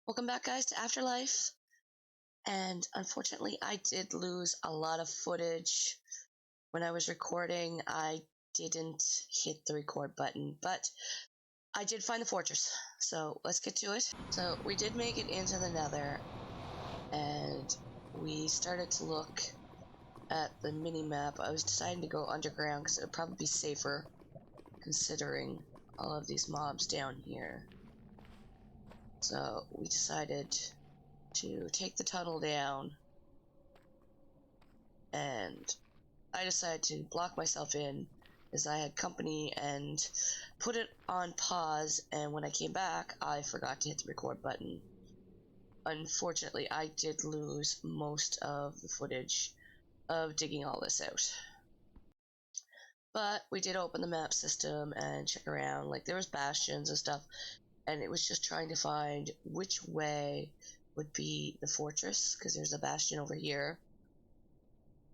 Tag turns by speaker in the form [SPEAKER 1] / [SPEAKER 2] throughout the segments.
[SPEAKER 1] Welcome back, guys, to Afterlife. And unfortunately, I did lose a lot of footage. When I was recording, I didn't hit the record button, but I did find the fortress. So let's get to it. So we did make it into the Nether, and we started to look at the mini-map. I was deciding to go underground because it would probably be safer, considering all of these mobs down here. So we decided to take the tunnel down, and I decided to block myself in as I had company and put it on pause, and when I came back I forgot to hit the record button. Unfortunately, I did lose most of the footage of digging all this out. But we did open the map system and check around. Like, there was bastions and stuff, and it was just trying to find which way would be the fortress, because there's a bastion over here,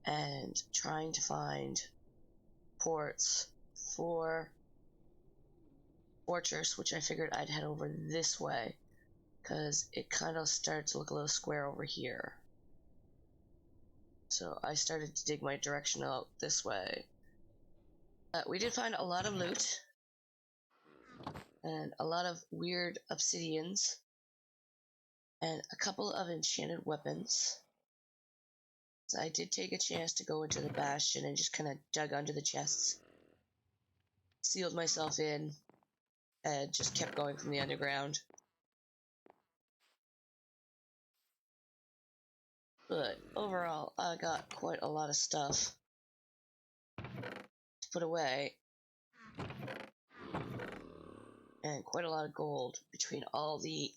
[SPEAKER 1] and trying to find ports for fortress, which I figured I'd head over this way because it kind of started to look a little square over here. So I started to dig my direction out this way. We did find a lot of loot and a lot of weird obsidians and a couple of enchanted weapons. So I did take a chance to go into the bastion and just kind of dug under the chests, sealed myself in, and just kept going from the underground. But overall, I got quite a lot of stuff to put away, and quite a lot of gold between all the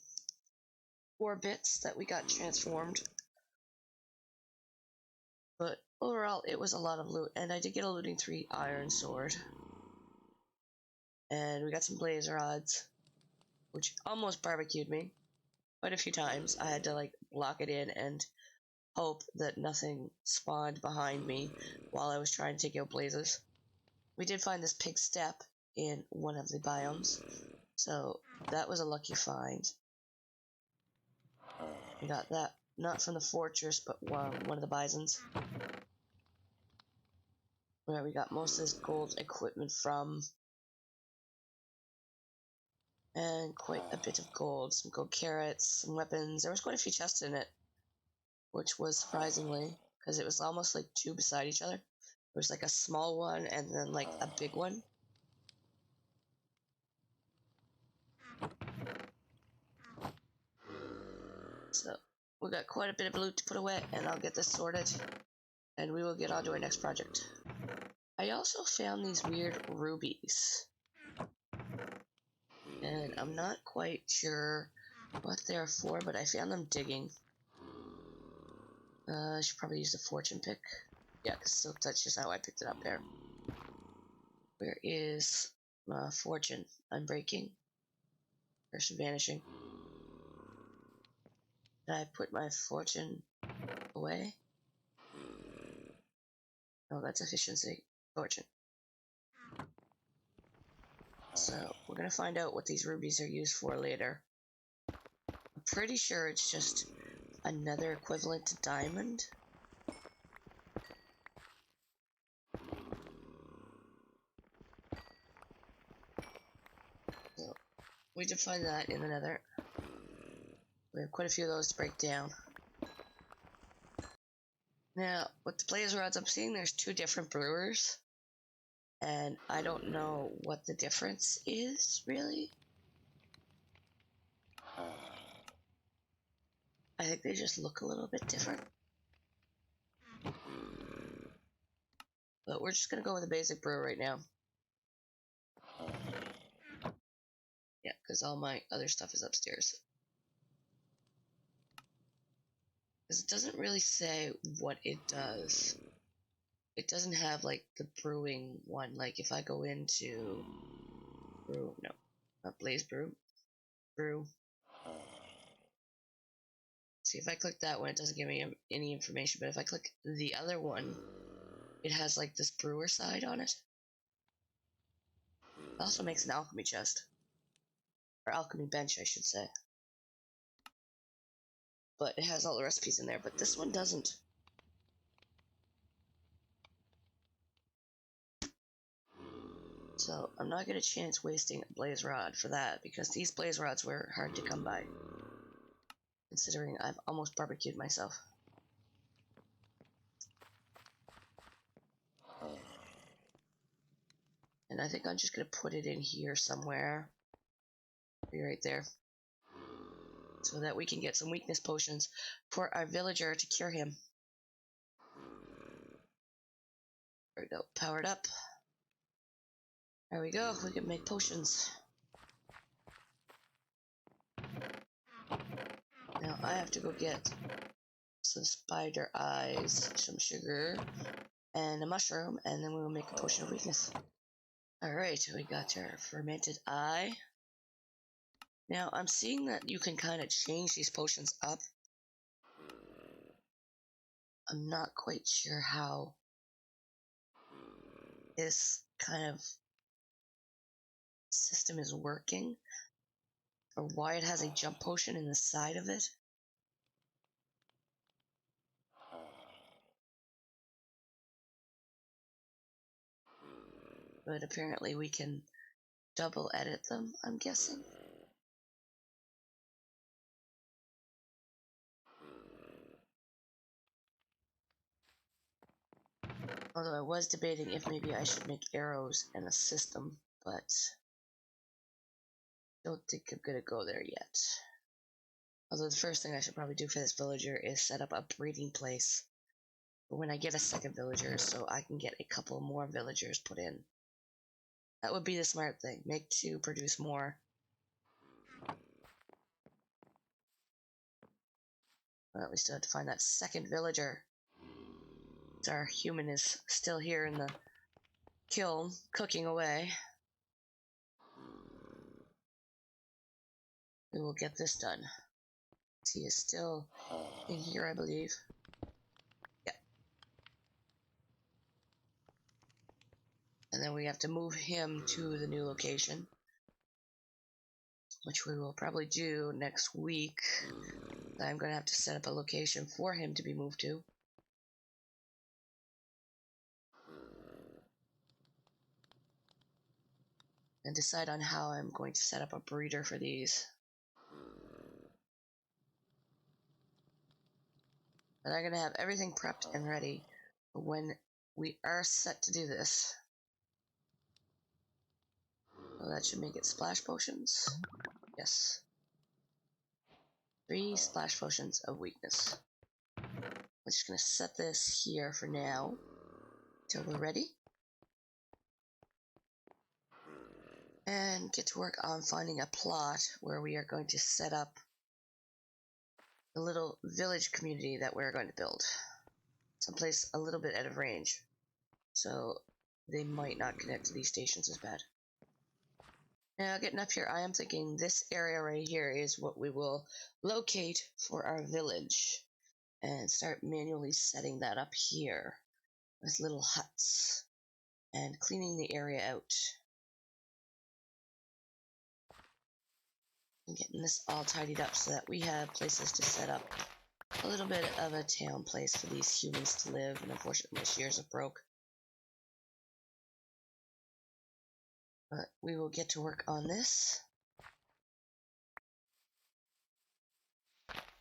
[SPEAKER 1] 4 bits that we got transformed. But overall, it was a lot of loot, and I did get a looting 3 iron sword. And we got some blaze rods, which almost barbecued me quite a few times. I had to like block it in and hope that nothing spawned behind me while I was trying to take out blazes. We did find this pig step in one of the biomes, so that was a lucky find. We got that not from the fortress, but one of the bisons, where we got most of this gold equipment from, and quite a bit of gold, some gold carrots, some weapons. There was quite a few chests in it, which was surprisingly, because it was almost like 2 beside each other. There was like a small one and then like a big one. So we got quite a bit of loot to put away, and I'll get this sorted, and we will get on to our next project. I also found these weird rubies, and I'm not quite sure what they're for, but I found them digging. I should probably use the fortune pick. Yeah, because that's just how I picked it up there. Where is fortune? Unbreaking. There's vanishing. Did I put my fortune away? No, that's efficiency. Fortune. So we're gonna find out what these rubies are used for later. I'm pretty sure it's just another equivalent to diamond. So we did find that in the Nether. We have quite a few of those to break down. Now, with the blaze rods, I'm seeing there's 2 different brewers, and I don't know what the difference is, really. I think they just look a little bit different. But we're just gonna go with a basic brew right now. Yeah, because all my other stuff is upstairs. Because it doesn't really say what it does. It doesn't have like the brewing one. Like if I go into brew, no, not blaze brew, brew. See, if I click that one, it doesn't give me any information. But if I click the other one, it has like this brewer side on it. It also makes an alchemy chest, or alchemy bench, I should say. but it has all the recipes in there, but this one doesn't. So I'm not going to chance wasting a blaze rod for that, because these blaze rods were hard to come by, considering I've almost barbecued myself. And I think I'm just going to put it in here somewhere. Be right there. So that we can get some weakness potions for our villager to cure him. There we go, powered up. There we go, we can make potions. Now I have to go get some spider eyes, some sugar, and a mushroom, and then we will make a potion of weakness. Alright, we got our fermented eye. Now I'm seeing that you can kind of change these potions up. I'm not quite sure how this kind of system is working, or why it has a jump potion in the side of it. But apparently we can double edit them, I'm guessing. Although I was debating if maybe I should make arrows and a system, but don't think I'm gonna go there yet. Although the first thing I should probably do for this villager is set up a breeding place for when I get a second villager, so I can get a couple more villagers put in. That would be the smart thing. Make 2, produce more. Well, we still have to find that second villager. Our human is still here in the kiln, cooking away. We will get this done. He is still in here, I believe. Yeah. And then we have to move him to the new location, which we will probably do next week. I'm going to have to set up a location for him to be moved to. And decide on how I'm going to set up a breeder for these. But I'm going to have everything prepped and ready when we are set to do this. So that should make it splash potions. Yes. 3 splash potions of weakness. I'm just going to set this here for now till we're ready. And get to work on finding a plot where we are going to set up a little village community that we're going to build. Someplace a little bit out of range, so they might not connect to these stations as bad. Now, getting up here, I am thinking this area right here is what we will locate for our village and start manually setting that up here with little huts and cleaning the area out. And getting this all tidied up so that we have places to set up a little bit of a town place for these humans to live, and unfortunately my shears are broke. But we will get to work on this.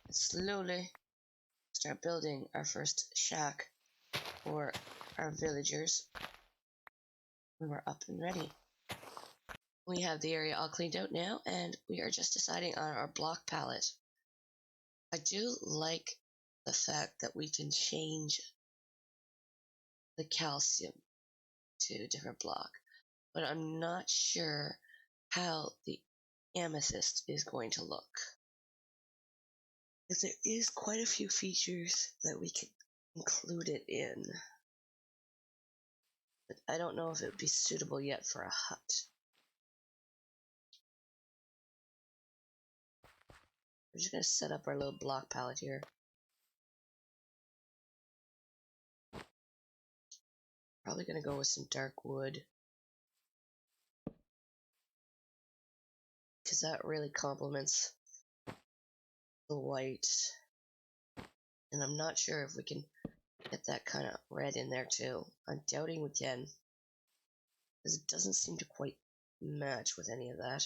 [SPEAKER 1] And slowly start building our first shack for our villagers when we're up and ready. We have the area all cleaned out now, and we are just deciding on our block palette. I do like the fact that we can change the calcium to a different block, but I'm not sure how the amethyst is going to look. Because there is quite a few features that we can include it in, but I don't know if it would be suitable yet for a hut. We're just going to set up our little block palette here. Probably going to go with some dark wood, because that really complements the white. And I'm not sure if we can get that kind of red in there too. I'm doubting we can, because it doesn't seem to quite match with any of that.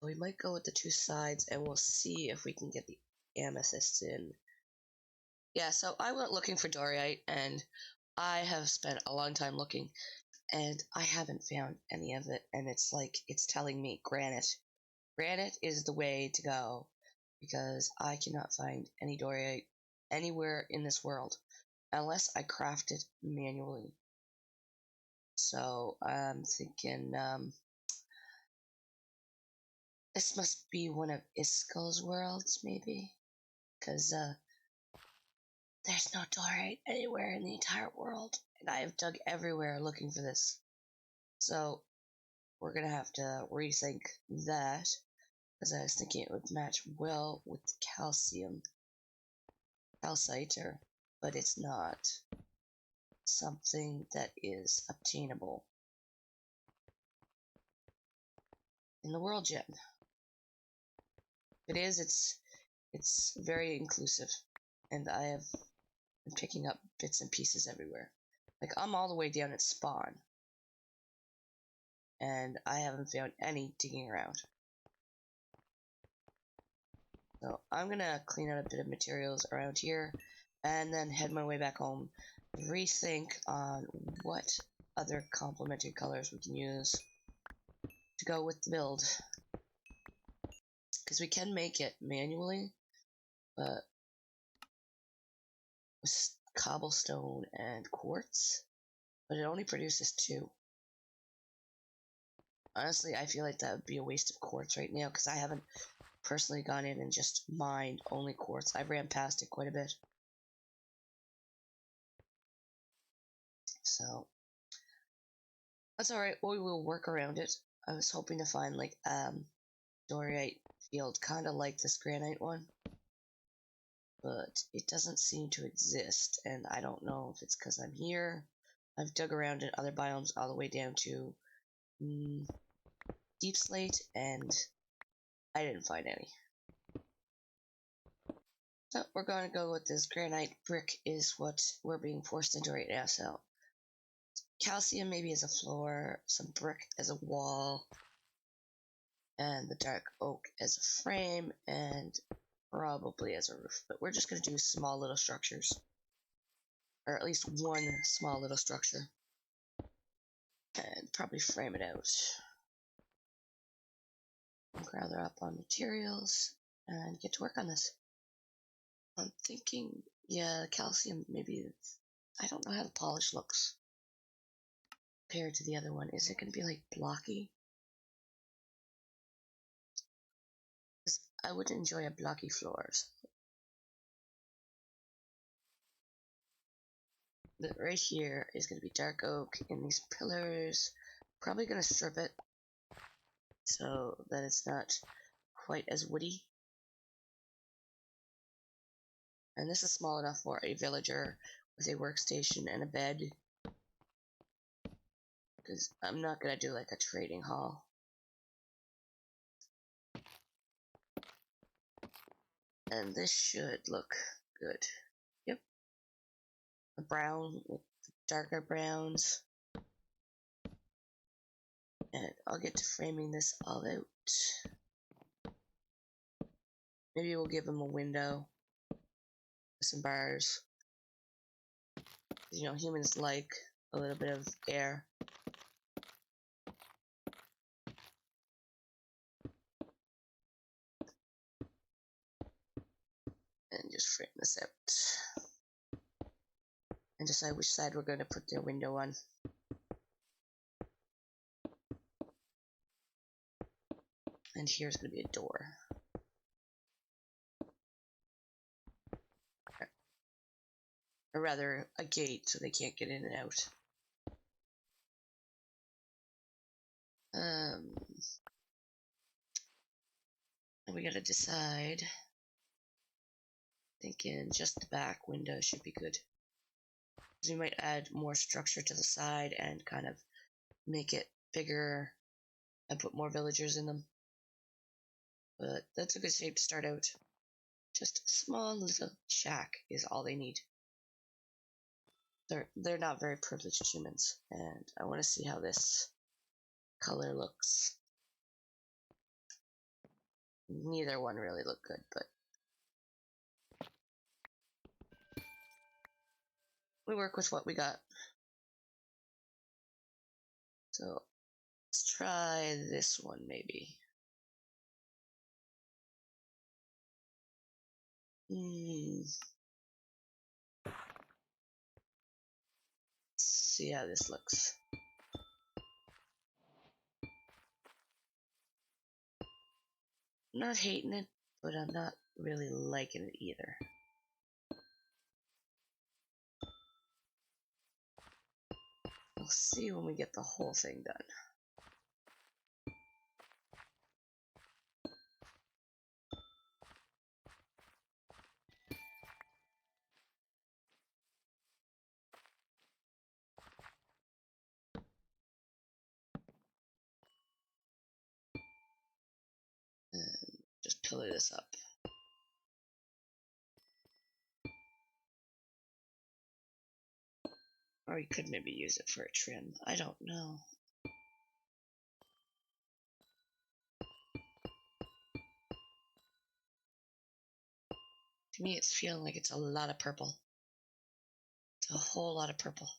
[SPEAKER 1] We might go with the two sides and we'll see if we can get the amethysts in. Yeah, so I went looking for Dorite and I have spent a long time looking and I haven't found any of it. And it's like, it's telling me granite. Granite is the way to go because I cannot find any Dorite anywhere in this world unless I craft it manually. So I'm thinking, this must be one of Iskal's worlds, maybe? Because there's no Dorite anywhere in the entire world, and I have dug everywhere looking for this. So we're gonna have to rethink that, because I was thinking it would match well with the calcite, but it's not something that is obtainable in the world yet. If it is, it's very inclusive, and I'm picking up bits and pieces everywhere. Like, I'm all the way down at spawn, and I haven't found any digging around. So I'm gonna clean out a bit of materials around here, and then head my way back home, rethink on what other complementary colors we can use to go with the build. Because we can make it manually, but with cobblestone and quartz, but it only produces 2. Honestly, I feel like that would be a waste of quartz right now, because I haven't personally gone in and just mined only quartz. I've ran past it quite a bit. So that's alright, we will work around it. I was hoping to find like Dorite field, kinda like this granite one. But it doesn't seem to exist, and I don't know if it's because I'm here. I've dug around in other biomes all the way down to deep slate, and I didn't find any. So we're going to go with this granite brick is what we're being forced into right now. So calcium maybe as a floor, some brick as a wall, and the dark oak as a frame, and probably as a roof. But we're just going to do small little structures, or at least one small little structure, and probably frame it out. Gather up on materials and get to work on this. I'm thinking, yeah, calcium maybe. I don't know how the polish looks compared to the other one. Is it going to be like blocky? Because I would enjoy a blocky floors. But right here is going to be dark oak in these pillars. Probably going to strip it so that it's not quite as woody. And this is small enough for a villager with a workstation and a bed, because I'm not going to do like a trading hall. And this should look good. Yep. A brown with darker browns. And I'll get to framing this all out. Maybe we'll give him a window with some bars. You know, humans like a little bit of air. And just frame this out. And decide which side we're going to put their window on. And here's going to be a door. Or rather, a gate so they can't get in and out. And we gotta decide. Thinking just the back window should be good. So we might add more structure to the side and kind of make it bigger and put more villagers in them. But that's a good shape to start out. Just a small little shack is all they need. They're not very privileged humans, and I want to see how this color looks. Neither one really look good, but we work with what we got. So let's try this one maybe. Let's see how this looks. I'm not hating it, but I'm not really liking it either. We'll see when we get the whole thing done. And just pillar this up. Or you could maybe use it for a trim. I don't know. To me, it's feeling like it's a lot of purple. It's a whole lot of purple.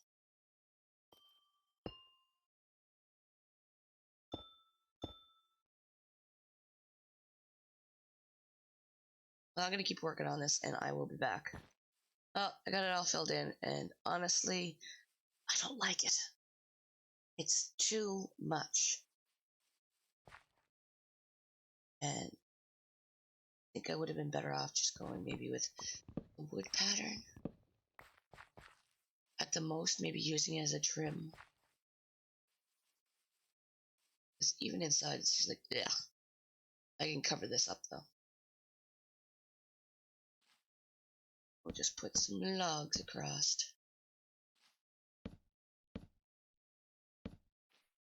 [SPEAKER 1] Well, I'm going to keep working on this, and I will be back. Oh, I got it all filled in, and honestly, I don't like it. It's too much. And I think I would have been better off just going maybe with a wood pattern. At the most, maybe using it as a trim. Because even inside, it's just like, yeah. I can cover this up, though. We'll just put some logs across.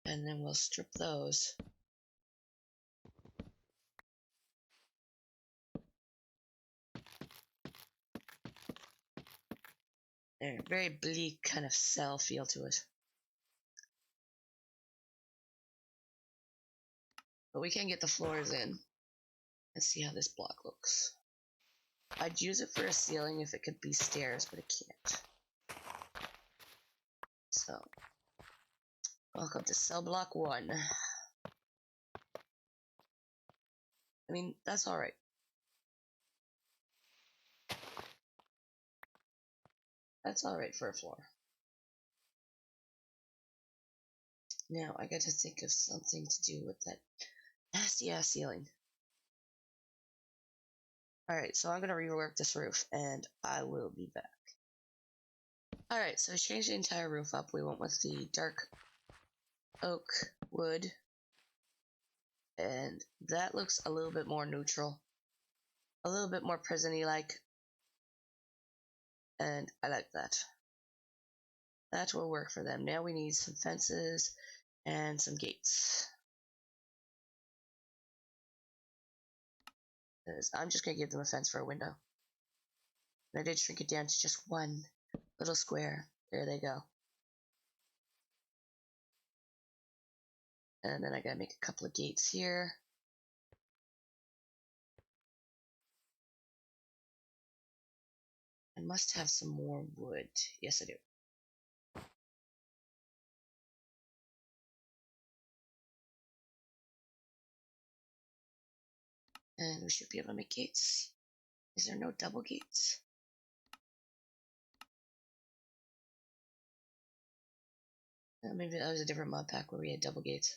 [SPEAKER 1] And then we'll strip those. They're very bleak kind of cell feel to it. But we can get the floors in. And see how this block looks. I'd use it for a ceiling if it could be stairs, but it can't. So, welcome to cell block 1. I mean, that's alright. That's alright for a floor. Now, I got to think of something to do with that nasty ass ceiling. Alright, so I'm going to rework this roof, and I will be back. Alright, so I changed the entire roof up. We went with the dark oak wood, and that looks a little bit more neutral. A little bit more prison-y like. And I like that. That will work for them. Now we need some fences and some gates. I'm just going to give them a fence for a window. And I did shrink it down to just one little square. There they go. And then I got to make a couple of gates here. I must have some more wood. Yes, I do. And we should be able to make gates. Is there no double gates? Maybe that was a different mod pack where we had double gates.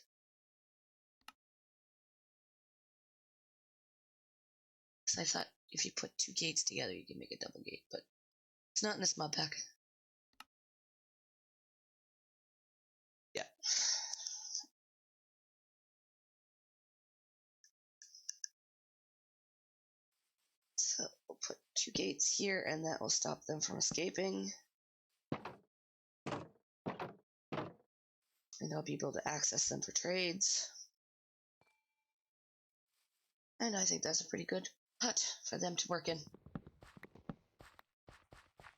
[SPEAKER 1] Because I thought if you put 2 gates together, you can make a double gate, but it's not in this mod pack. Yeah. So we'll put 2 gates here, and that will stop them from escaping. And I'll be able to access them for trades. And I think that's a pretty good hut for them to work in.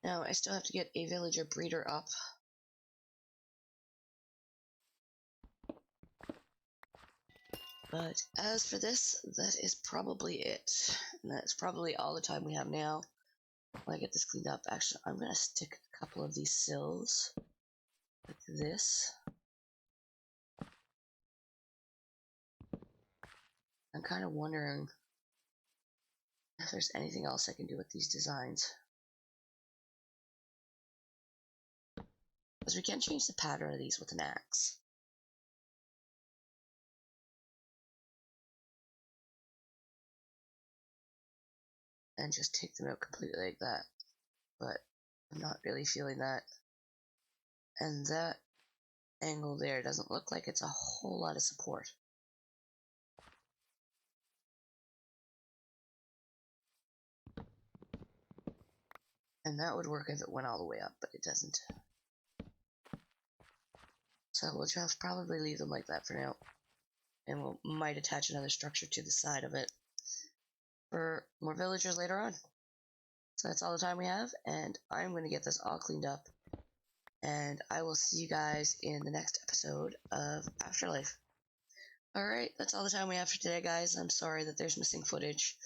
[SPEAKER 1] Now, I still have to get a villager breeder up. But as for this, that is probably it. And that's probably all the time we have now. When I get this cleaned up, actually, I'm going to stick a couple of these sills like this. I'm kind of wondering if there's anything else I can do with these designs. Because we can't change the pattern of these with an axe. And just take them out completely like that. But I'm not really feeling that. And that angle there doesn't look like it's a whole lot of support. And that would work if it went all the way up, but it doesn't. So we'll just probably leave them like that for now. And we might attach another structure to the side of it for more villagers later on. So that's all the time we have, and I'm going to get this all cleaned up. And I will see you guys in the next episode of Afterlife. Alright, that's all the time we have for today, guys. I'm sorry that there's missing footage.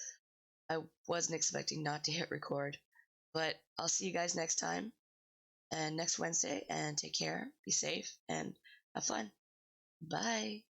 [SPEAKER 1] I wasn't expecting not to hit record. But I'll see you guys next time, and next Wednesday, and take care, be safe, and have fun. Bye.